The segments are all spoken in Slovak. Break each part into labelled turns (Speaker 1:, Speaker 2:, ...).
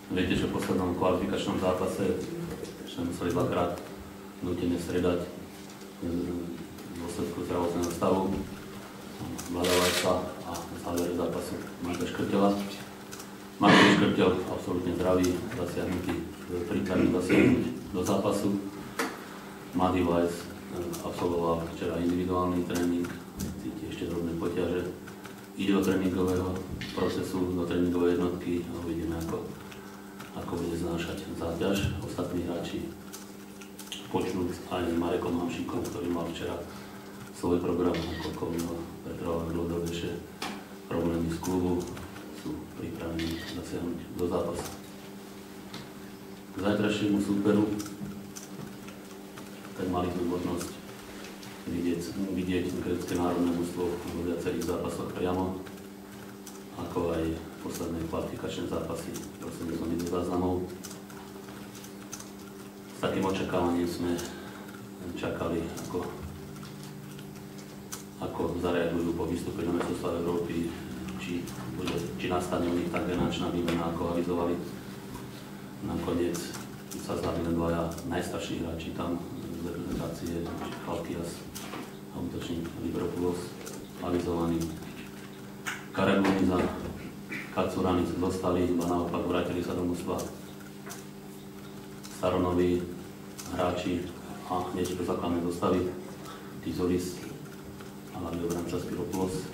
Speaker 1: Viete, že v poslednom kvalifikačnom zápase sme museli dvakrát nútene stredať v dôsledku zdravotného stavu Vladavajca a v závere zápasu Marka Škrtela. Martin Škrtel absolútne zdravý, pripravený zasiahnuť do zápasu. Mladý Vajc absolvoval včera individuálny tréning, cíti ešte drobné poťaže. Ide do tréningového procesu, do tréningovej jednotky a uvidíme, ako bude znášať záťaž. Ostatní hráči počnúť aj s Marekom Hamšíkom, ktorý mal včera svoj program, ako Petrova dlhodobejšie problémy z klubu, sú pripravení zasiahnuť do zápasu. K zajtrajšiemu súperu tak mali sme možnosť vidieť grécke národné mužstvo vo viacerých zápasoch priamo, ako aj posledné kvalifikačné zápasy, prosím, som videl záznamov. S takým očakávaním sme čakali, ako zareagujú po vystúpení na majstrovstvá Európy, či nastane u nich tá generačná výmena, ako avizovali. Nakoniec sa zdali len dvaja najstarší hráči tam z reprezentácie, Chalkias a útočník Libropoulos, avizovaný. Karagoniza, Kacuranic zostali, iba naopak vrátili sa do mužstva staronoví hráči a hneď do základnej zostavy Tizolis a hlavne obranca Spiropoulos.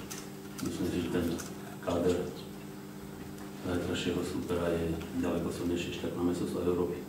Speaker 1: Myslím si, že ten káder zajtrajšieho súpera je ďaleko silnejší ešte na majstrovstvách Európy.